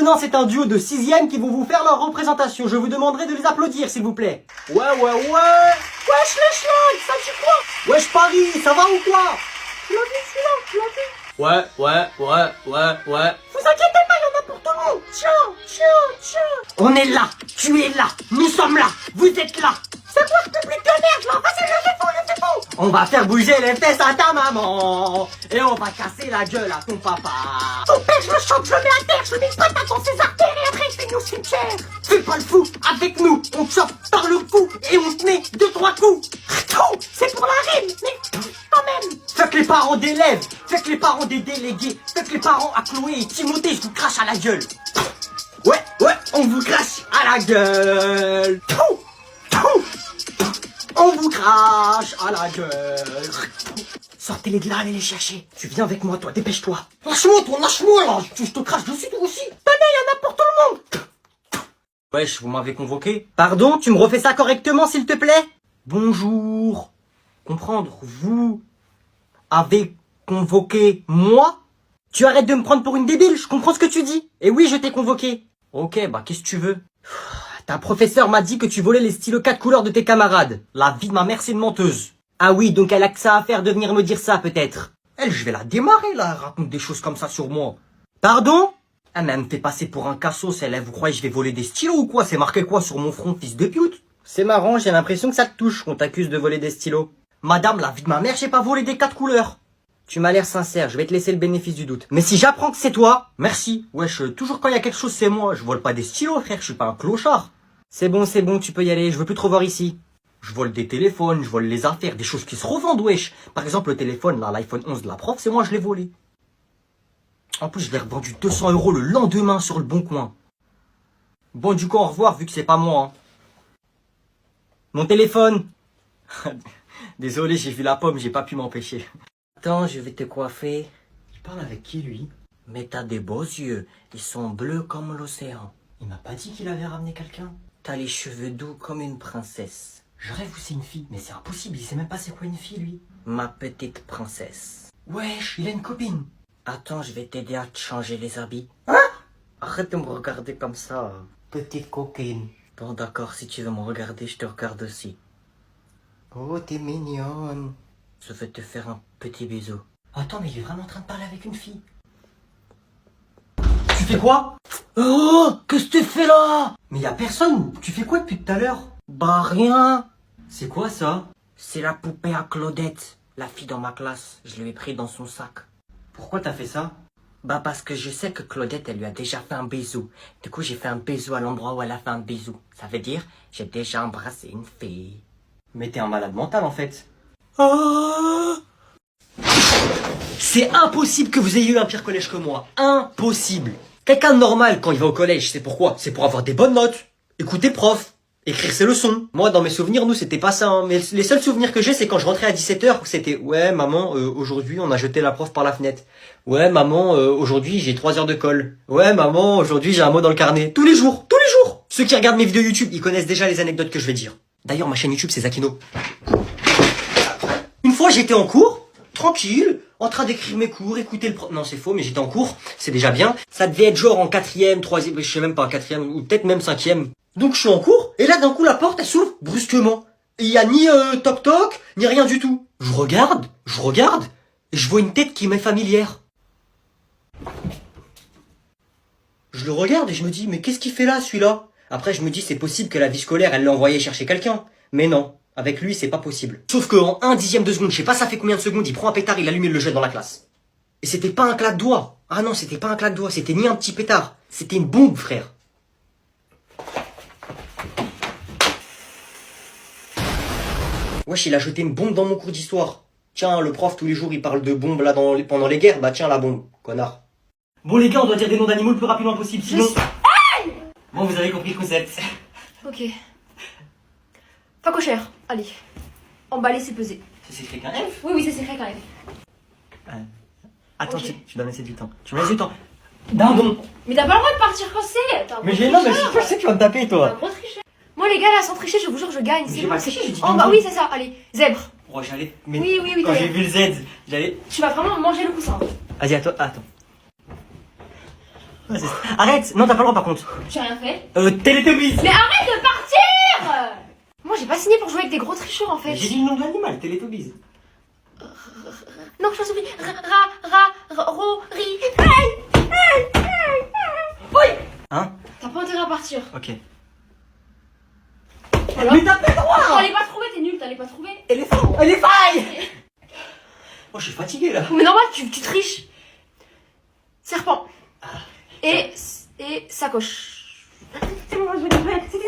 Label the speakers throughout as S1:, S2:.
S1: Maintenant, c'est un duo de 6e qui vont vous faire leur représentation. Je vous demanderai de les applaudir, s'il vous plaît. Ouais. Wesh les schlag, ça dit quoi? Wesh Paris, ça va ou quoi? Tu l'as vu celui-là, tu l'as vu? Ouais. Vous inquiétez pas, il y en a pour tout le monde. Tiens. On est là, tu es là, nous sommes là, vous êtes là. C'est quoi ce public de merde là? Vas-y, le faux. On va faire bouger les fesses à ta maman. Et on va casser la gueule à ton papa. Ton père, je le choque, je le mets à terre, je le mets pas dans ses artères et après je finis au cimetière. Fais pas le fou, avec nous, on te chope par le cou et on te met 2-3 coups. C'est pour la rime, mais quand même. Fuck les parents d'élèves, fuck les parents des délégués, fuck les parents à Chloé et Timothée, je vous crache à la gueule. Ouais, on vous crache à la gueule. On vous crache à la gueule. Sortez-les de là, allez les chercher. Tu viens avec moi, toi, dépêche-toi. Lâche-moi là, je te crache dessus toi aussi. Tenez, il y en a pour tout le monde. Wesh, vous m'avez convoqué? Pardon, tu me refais ça correctement s'il te plaît? Bonjour. Comprendre, vous avez convoqué moi? Tu arrêtes de me prendre pour une débile, je comprends ce que tu dis. Et oui, je t'ai convoqué. Ok, bah qu'est-ce que tu veux? Ta professeure m'a dit que tu volais les stylos 4 couleurs de tes camarades. La vie de ma mère, c'est une menteuse. Ah oui, donc elle a que ça à faire de venir me dire ça, peut-être. Elle, je vais la démarrer, là. Elle raconte des choses comme ça sur moi. Pardon? Ah, mais elle me fait passer pour un cassos, elle. Vous croyez que je vais voler des stylos ou quoi? C'est marqué quoi sur mon front, fils de pute? C'est marrant, j'ai l'impression que ça te touche qu'on t'accuse de voler des stylos. Madame, la vie de ma mère, j'ai pas volé des 4 couleurs. Tu m'as l'air sincère, je vais te laisser le bénéfice du doute. Mais si j'apprends que c'est toi, merci. Wesh, toujours quand il y a quelque chose, c'est moi. Je vole pas des stylos, frère, je suis pas un clochard. C'est bon, tu peux y aller, je veux plus te revoir ici. Je vole des téléphones, je vole les affaires, des choses qui se revendent, wesh. Par exemple, le téléphone, là, l'iPhone 11 de la prof, c'est moi, je l'ai volé. En plus, je l'ai revendu 200 € le lendemain sur le bon coin. Bon, du coup, au revoir, vu que c'est pas moi, hein. Mon téléphone. Désolé, j'ai vu la pomme, j'ai pas pu m'empêcher. Attends, je vais te coiffer. Il parle avec qui, lui? Mais t'as des beaux yeux, ils sont bleus comme l'océan. Il m'a pas dit qu'il avait ramené quelqu'un. T'as les cheveux doux comme une princesse. Je rêve où c'est une fille, mais c'est impossible, il sait même pas c'est quoi une fille, lui. Ma petite princesse. Wesh, il a une copine. Attends, je vais t'aider à te changer les habits. Hein? Arrête de me regarder comme ça. Petite coquine. Bon, d'accord, si tu veux me regarder, je te regarde aussi. Oh, t'es mignonne. Je vais te faire un petit bisou. Attends, mais il est vraiment en train de parler avec une fille. Tu fais quoi? Oh, qu'est-ce que tu fais là? Mais y a personne. Tu fais quoi depuis tout à l'heure? Bah rien. C'est quoi ça? C'est la poupée à Claudette, la fille dans ma classe. Je l'ai pris dans son sac. Pourquoi t'as fait ça? Bah parce que je sais que Claudette, elle lui a déjà fait un bisou. Du coup, j'ai fait un bisou à l'endroit où elle a fait un bisou. Ça veut dire, j'ai déjà embrassé une fille. Mais t'es un malade mental en fait. Oh, c'est impossible que vous ayez eu un pire collège que moi. Impossible. Quelqu'un de normal, quand il va au collège, c'est pourquoi? C'est pour avoir des bonnes notes, écouter le prof, écrire ses leçons. Moi, dans mes souvenirs, nous, c'était pas ça. Hein. Mais les seuls souvenirs que j'ai, c'est quand je rentrais à 17h, c'était « Ouais, maman, aujourd'hui, on a jeté la prof par la fenêtre. Ouais, maman, aujourd'hui, j'ai 3 heures de colle. Ouais, maman, aujourd'hui, j'ai un mot dans le carnet. » Tous les jours. Ceux qui regardent mes vidéos YouTube, ils connaissent déjà les anecdotes que je vais dire. D'ailleurs, ma chaîne YouTube, c'est Zakino. Une fois, j'étais en cours, tranquille, en train d'écrire mes cours, écouter le prof. Non, c'est faux, mais j'étais en cours, c'est déjà bien. Ça devait être genre en 4e, 3e, je sais même pas, 4e, ou peut-être même 5e. Donc je suis en cours, et là d'un coup la porte elle s'ouvre brusquement. Et il y a ni toc toc, ni rien du tout. Je regarde, et je vois une tête qui m'est familière. Je le regarde et je me dis, mais qu'est-ce qu'il fait là celui-là? Après je me dis, c'est possible que la vie scolaire elle l'a envoyé chercher quelqu'un. Mais non. Avec lui, c'est pas possible. Sauf que en 1/10 de seconde, je sais pas ça fait combien de secondes, il prend un pétard, il allume et le jette dans la classe. Et c'était pas un claque doigt. Ah non, c'était pas un claque doigt, c'était ni un petit pétard. C'était une bombe, frère. Wesh, il a jeté une bombe dans mon cours d'histoire. Tiens, le prof, tous les jours, il parle de bombes là pendant les guerres. Bah tiens, la bombe, connard. Bon les gars, on doit dire des noms d'animaux le plus rapidement possible, sinon... Bon, vous avez compris le concept.
S2: Ok. Facochère, allez. Emballer, c'est peser.
S1: Ça s'écrit qu'un F?
S2: Oui, ça s'écrit quand même.
S1: Attends,
S2: Ok.
S1: tu dois me laisser du temps. Tu me laisses du temps. Pardon.
S2: Mais t'as pas le droit de partir quand c'est. T'es un
S1: Mais
S2: gros
S1: j'ai... Non, mais
S2: tricheur.
S1: je sais que tu vas me taper,
S2: T'es un
S1: toi.
S2: gros tricheur. Moi, les gars, là, sans tricher, je vous jure, je gagne.
S1: Mais
S2: C'est
S1: j'ai
S2: bon,
S1: pas
S2: c'est...
S1: triché, j'ai dit
S2: Oh, bah
S1: non.
S2: oui, c'est ça, allez. Zèbre.
S1: Oh, j'allais... Mais
S2: Oui,
S1: quand
S2: t'as
S1: j'ai
S2: l'air.
S1: vu le Z, j'allais...
S2: Tu vas vraiment manger le coussin.
S1: Vas-y, à toi. Attends. Arrête. Non, t'as pas le droit par contre.
S2: J'ai rien fait.
S1: Télétobies.
S2: Mais arrête de partir. Moi, j'ai pas signé pour jouer avec des gros tricheurs en fait.
S1: J'ai dit le nom de l'animal, Télétobies.
S2: Non, je m'en souviens. Ro, ri. Hey. Oui.
S1: Hein?
S2: T'as pas intérêt à partir.
S1: Ok.
S2: Alors
S1: Mais t'as pas le droit.
S2: t'allais pas trouver, t'es nul, t'allais pas trouver.
S1: Éléphant. Éléphant. Oh, je suis fatigué là.
S2: Mais normal, tu triches. Serpent. Et sacoche. C'est bon, je vais te mettre. C'était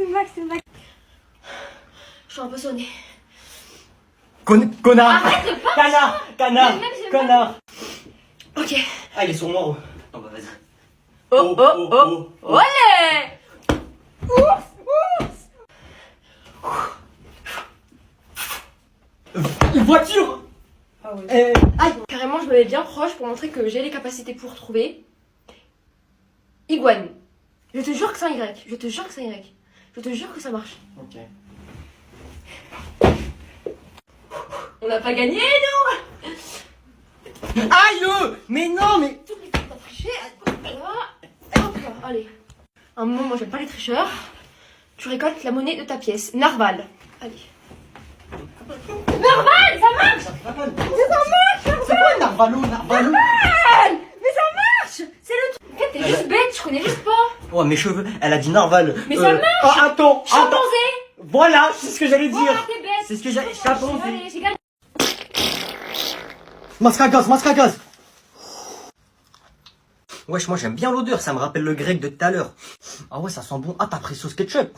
S2: une blague. Je suis un peu sonnée.
S1: Connard.
S2: Arrête de pas.
S1: Canard.
S2: Mais même, j'ai
S1: Connard.
S2: Ok.
S1: Ah, il est sur moi. Oh. Non, bah vas-y.
S2: Oh. Allez.
S1: Une voiture.
S2: Ah oui.
S1: Aïe.
S2: Carrément, je me mets bien proche pour montrer que j'ai les capacités pour trouver. Iguane. Je te jure que c'est un Y. Je te jure que ça marche.
S1: Ok.
S2: On n'a pas gagné, nous.
S1: Aïe. Mais non, mais.
S2: T'as triché. Hop là, allez. Un moment, moi j'aime pas les tricheurs. Tu récoltes la monnaie de ta pièce. Narval. Allez. Narval, ça marche.
S1: C'est quoi Narvalo?
S2: Narval. Mais ça marche. C'est le truc. En fait, t'es juste bête, je connais juste pas.
S1: Oh, mes cheveux. Elle a dit Narval.
S2: Mais ça marche.
S1: Oh, attends.
S2: Chimpanzé.
S1: Voilà, c'est ce que j'allais dire.
S2: Voilà, t'es bête.
S1: C'est ce que j'allais. Chimpanzé.
S2: Allez, j'ai gagné.
S1: Masque à gaz. Wesh, moi j'aime bien l'odeur, ça me rappelle le grec de tout à l'heure. Ah ouais, ça sent bon. Ah, t'as pris sauce ketchup.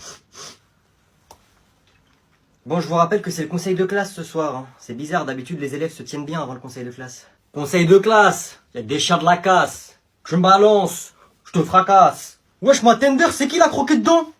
S1: Bon, je vous rappelle que c'est le conseil de classe ce soir. Hein. C'est bizarre, d'habitude les élèves se tiennent bien avant le conseil de classe. Conseil de classe, y a des chats de la casse. Je me balance, je te fracasse. Wesh, moi Tender, c'est qui l'a croqué dedans?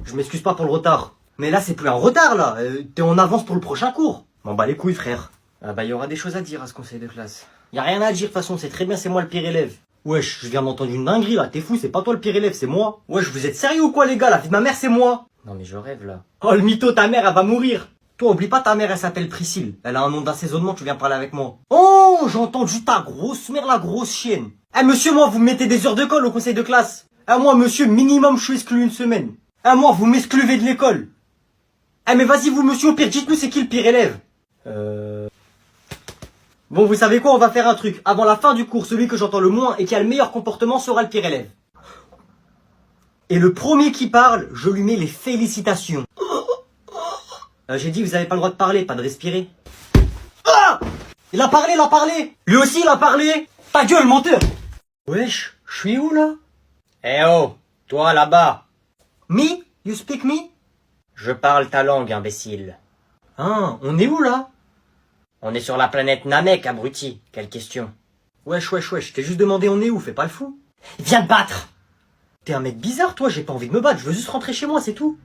S1: Je m'excuse pas pour le retard. Mais là, c'est plus un retard, là. T'es en avance pour le prochain cours. M'en bats les couilles, frère. Ah bah, y aura des choses à dire à ce conseil de classe. Y a rien à dire, de toute façon, c'est très bien, c'est moi le pire élève. Wesh, je viens d'entendre une dinguerie, là. T'es fou, c'est pas toi le pire élève, c'est moi. Wesh, vous êtes sérieux ou quoi, les gars? La vie de ma mère, c'est moi. Non, mais je rêve, là. Oh, le mytho, ta mère, elle va mourir. Toi, oublie pas, ta mère, elle s'appelle Priscille. Elle a un nom d'assaisonnement, tu viens parler avec moi. Oh, j'ai entendu ta grosse mère, la grosse chienne. Eh, monsieur, moi, vous me mettez des heures de colle au conseil de classe. Eh, moi, monsieur, minimum, je suis exclu une semaine. Eh, moi, vous m'excluvez de l'école. Eh, mais vas-y, vous, monsieur, au pire, dites-nous, c'est qui le pire élève? Bon, vous savez quoi, on va faire un truc. Avant la fin du cours, celui que j'entends le moins et qui a le meilleur comportement sera le pire élève. Et le premier qui parle, je lui mets les félicitations. J'ai dit, vous avez pas le droit de parler, pas de respirer. Ah! Il a parlé. Lui aussi, il a parlé. Ta gueule, menteur. Wesh, je suis où, là? Eh oh, toi, là-bas. Me? You speak me? Je parle ta langue, imbécile. Ah, on est où, là? On est sur la planète Namek, abruti. Quelle question? Wesh, je t'ai juste demandé on est où, fais pas le fou. Viens te battre. T'es un mec bizarre, toi, j'ai pas envie de me battre, je veux juste rentrer chez moi, c'est tout.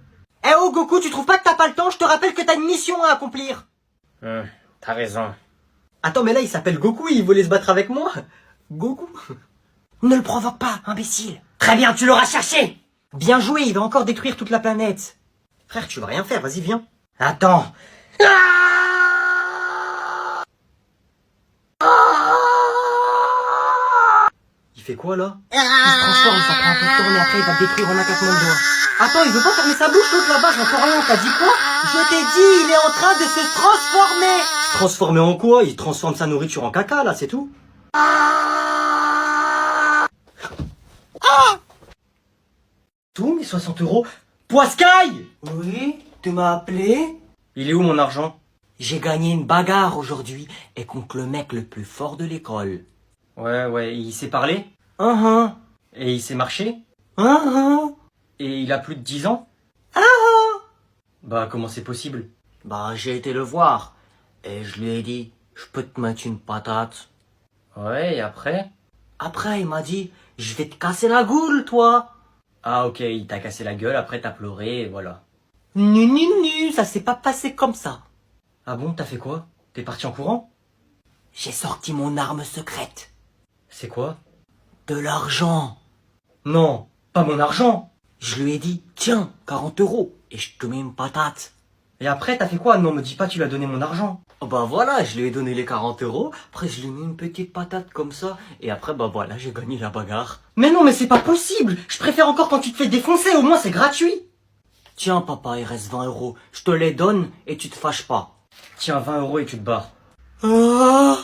S1: Eh oh, Goku, tu trouves pas que t'as pas le temps? Je te rappelle que t'as une mission à accomplir. T'as raison. Attends, mais là, il s'appelle Goku, il voulait se battre avec moi? Goku? Ne le provoque pas, imbécile. Très bien, tu l'auras cherché. Bien joué, il va encore détruire toute la planète. Frère, tu vas rien faire, vas-y, viens. Attends. Il fait quoi là? Il se transforme, ça prend un peu de temps et après il va détruire en un claquement de doigts. Attends, il veut pas fermer sa bouche l'autre là-bas, j'entends rien, t'as dit quoi? Je t'ai dit, il est en train de se transformer. Transformer en quoi? Il transforme sa nourriture en caca là, c'est tout. Tout, mes 60 €. Poiscaille! Oui, tu m'as appelé? Il est où mon argent? J'ai gagné une bagarre aujourd'hui et contre le mec le plus fort de l'école. Ouais, il sait parler? Et il sait marcher? Et il a plus de 10 ans? Bah, comment c'est possible? Bah, j'ai été le voir. Et je lui ai dit, je peux te mettre une patate. Ouais, et après? Après, il m'a dit, je vais te casser la gueule, toi. Ah, ok, il t'a cassé la gueule, après t'as pleuré, et voilà. Nu, ça s'est pas passé comme ça. Ah bon, t'as fait quoi? T'es parti en courant? J'ai sorti mon arme secrète. C'est quoi? De l'argent. Non, pas mon argent. Je lui ai dit, tiens, 40 €, et je te mets une patate. Et après, t'as fait quoi? Non, me dis pas, tu lui as donné mon argent. Oh bah voilà, je lui ai donné les 40 euros, après je lui ai mis une petite patate comme ça, et après bah voilà, j'ai gagné la bagarre. Mais non, mais c'est pas possible. Je préfère encore quand tu te fais défoncer, au moins c'est gratuit. Tiens papa, il reste 20 euros. Je te les donne et tu te fâches pas. Tiens, 20 euros et tu te barres. Ah